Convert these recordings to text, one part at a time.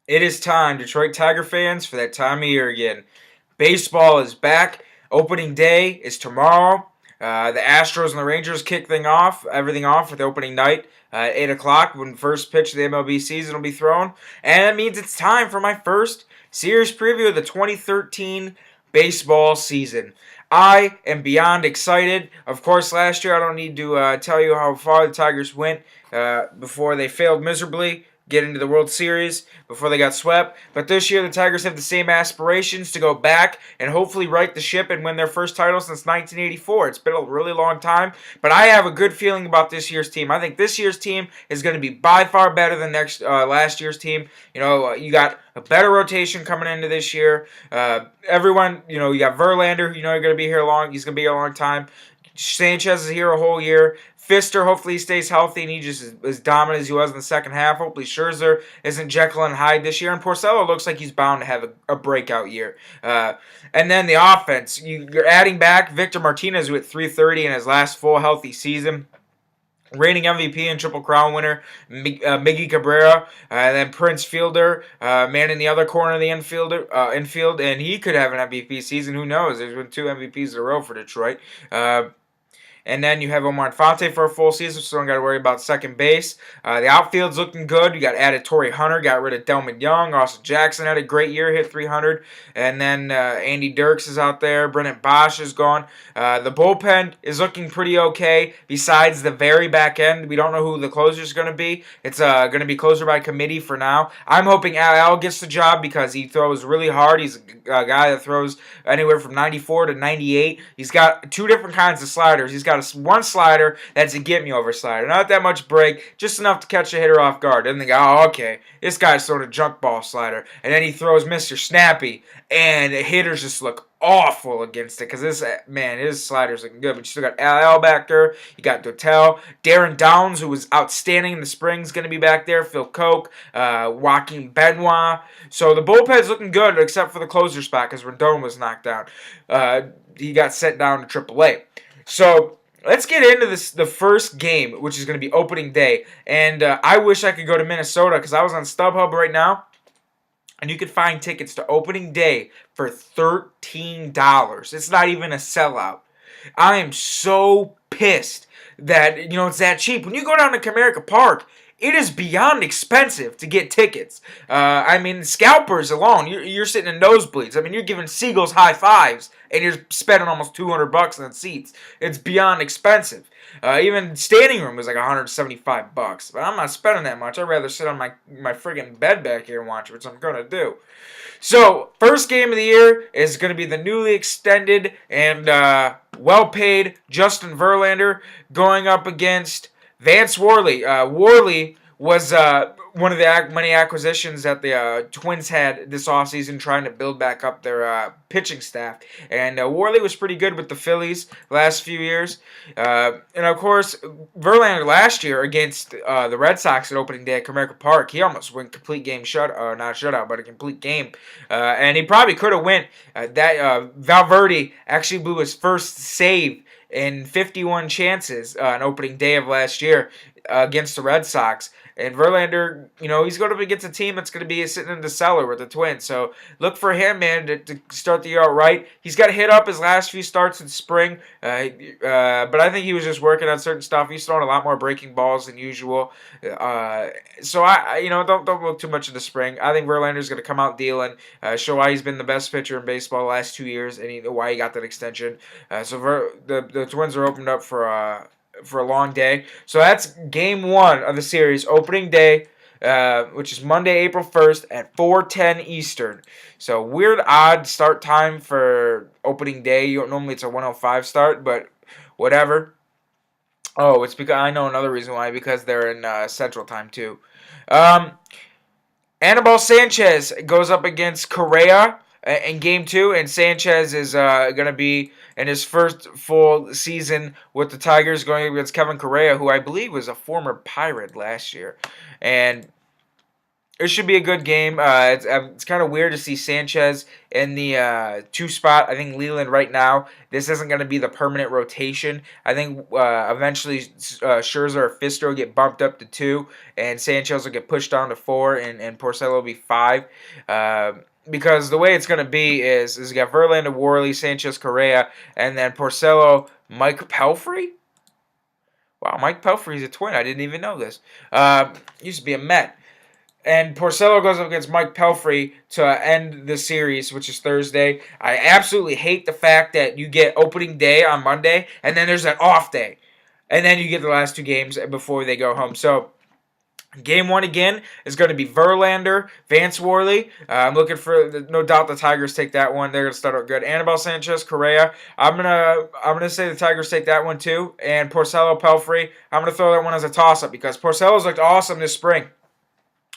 It is time, Detroit Tiger fans, for that time of year again. Baseball is back. Opening day is tomorrow. The Astros and the Rangers kick everything off with opening night at 8 o'clock when the first pitch of the MLB season will be thrown. And that means it's time for my first series preview of the 2013 baseball season. I am beyond excited. Of course, last year I don't need to tell you how far the Tigers went before they failed miserably get into the World Series before they got swept. But this year, the Tigers have the same aspirations to go back and hopefully right the ship and win their first title since 1984. It's been a really long time, but I have a good feeling about this year's team. I think this year's team is going to be by far better than last year's team. You got a better rotation coming into this year. Everyone, you got Verlander, who you're going to be here long. He's going to be here a long time. Sanchez is here a whole year. Fister, hopefully he stays healthy and he just is as dominant as he was in the second half. Hopefully Scherzer isn't Jekyll and Hyde this year. And Porcello looks like he's bound to have a breakout year. And then the offense. You're adding back Victor Martinez with 330 in his last full healthy season. Reigning MVP and Triple Crown winner, Miggy Cabrera, and then Prince Fielder, man in the other corner of the infield, and he could have an MVP season. Who knows? There's been 2 MVPs in a row for Detroit. And then you have Omar Infante for a full season, so don't got to worry about second base. The outfield's looking good. You got added Torrey Hunter, got rid of Delman Young. Austin Jackson had a great year, hit 300. And then Andy Dirks is out there. Brennan Bosch is gone. The bullpen is looking pretty okay. Besides the very back end, we don't know who the closer is going to be. It's going to be closer by committee for now. I'm hoping Al gets the job because he throws really hard. He's a guy that throws anywhere from 94 to 98. He's got 2 different kinds of sliders. He's got one slider that's a get-me-over slider. Not that much break, just enough to catch a hitter off guard. And they go, oh, okay, this guy's throwing a junk ball slider. And then he throws Mr. Snappy, and the hitters just look awful against it because his slider's looking good. But you still got Al back there. You got Dotel. Darren Downs, who was outstanding in the spring, is going to be back there. Phil Koch, Joaquin Benoit. So the bullpen's looking good except for the closer spot because Rendon was knocked down. He got sent down to AAA. So let's get into the first game, which is going to be opening day. And I wish I could go to Minnesota because I was on StubHub right now. And you can find tickets to opening day for $13. It's not even a sellout. I am so pissed that, it's that cheap. When you go down to Comerica Park, it is beyond expensive to get tickets. Scalpers alone, you're sitting in nosebleeds. You're giving seagulls high fives, and you're spending almost $200 on seats. It's beyond expensive. Even standing room was like $175, but I'm not spending that much. I'd rather sit on my friggin' bed back here and watch it, which I'm gonna do. So, first game of the year is going to be the newly extended and well-paid Justin Verlander going up against Vance Worley. Worley was one of the many acquisitions that the Twins had this offseason trying to build back up their pitching staff. And Worley was pretty good with the Phillies the last few years. And, of course, Verlander last year against the Red Sox at opening day at Comerica Park, he almost went complete game not shutout, but a complete game. And he probably could have went. Valverde actually blew his first save in 51 chances on opening day of last year against the Red Sox. And Verlander, he's going to be against a team that's going to be sitting in the cellar with the Twins. So look for him, man, to start the year out right. He's got to hit up his last few starts in spring. But I think he was just working on certain stuff. He's throwing a lot more breaking balls than usual. So don't look too much into spring. I think Verlander's going to come out dealing, show why he's been the best pitcher in baseball the last 2 years, and why he got that extension. So the Twins are opened up for a long day. So that's game 1 of the series, opening day, which is Monday, April 1st at 4:10 Eastern. So weird, odd start time for opening day. Normally it's a 1:05 start, but whatever. Oh, it's because I know another reason why, because they're in Central Time too. Anibal Sanchez goes up against Correa in Game 2, and Sanchez is going to be in his first full season with the Tigers going against Kevin Correa, who I believe was a former Pirate last year. And It should be a good game. It's kind of weird to see Sanchez in the 2 spot. I think Leland right now, this isn't going to be the permanent rotation. I think eventually Scherzer or Fister will get bumped up to 2, and Sanchez will get pushed down to 4, and Porcello will be 5. Because the way it's going to be is you got Verlander, Worley, Sanchez, Correa, and then Porcello, Mike Pelfrey. Wow, Mike Pelfrey's a Twin. I didn't even know this. Used to be a Met. And Porcello goes up against Mike Pelfrey to end the series, which is Thursday. I absolutely hate the fact that you get opening day on Monday, and then there's an off day. And then you get the last 2 games before they go home. So, game 1 again is going to be Verlander, Vance Worley. I'm looking for, no doubt the Tigers take that one. They're going to start out good. Anibal Sanchez, Correa. I'm gonna say the Tigers take that one too. And Porcello, Pelfrey. I'm gonna throw that one as a toss-up because Porcello's looked awesome this spring.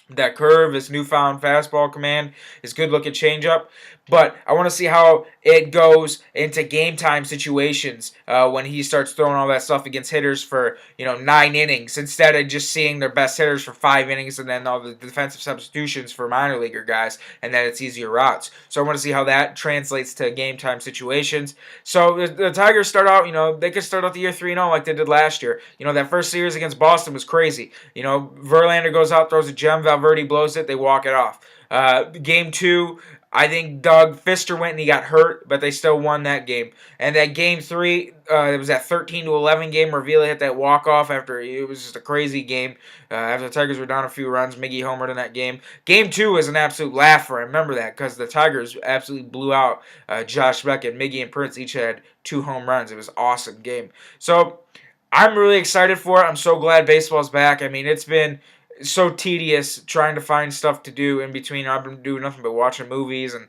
That curve, his newfound fastball command, his good-looking changeup. But I want to see how it goes into game-time situations when he starts throwing all that stuff against hitters for 9 innings instead of just seeing their best hitters for 5 innings and then all the defensive substitutions for minor leaguer guys, and then it's easier routes. So I want to see how that translates to game-time situations. So the Tigers start out, they could start out the year 3-0 like they did last year. That first series against Boston was crazy. Verlander goes out, throws a gem, Valverde blows it, they walk it off. Game 2, I think Doug Fister went and he got hurt, but they still won that game. And that game 3, it was that 13-11 game where Vila hit that walk-off after it was just a crazy game. After the Tigers were down a few runs, Miggy homered in that game. Game 2 was an absolute laugher. I remember that because the Tigers absolutely blew out Josh Beckett. Miggy and Prince each had 2 home runs. It was an awesome game. So I'm really excited for it. I'm so glad baseball's back. I mean, it's been so tedious trying to find stuff to do in between. I've been doing nothing but watching movies and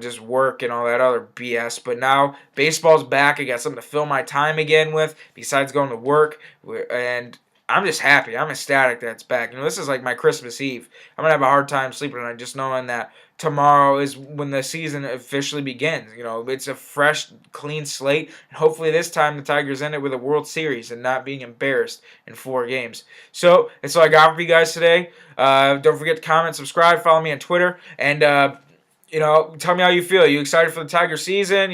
just work and all that other BS. But now baseball's back. I got something to fill my time again with besides going to work, and I'm just happy. I'm ecstatic that it's back. This is like my Christmas Eve. I'm gonna have a hard time sleeping tonight just knowing that tomorrow is when the season officially begins. It's a fresh, clean slate, and hopefully this time the Tigers end it with a World Series and not being embarrassed in 4 games. So that's all I got for you guys today. Don't forget to comment, subscribe, follow me on Twitter, and tell me how you feel. Are you excited for the Tiger season?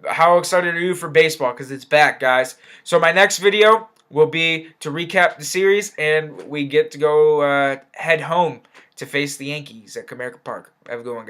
How excited are you for baseball? Because it's back, guys. So my next video will be to recap the series, and we get to go head home to face the Yankees at Comerica Park. Have a good one, guys.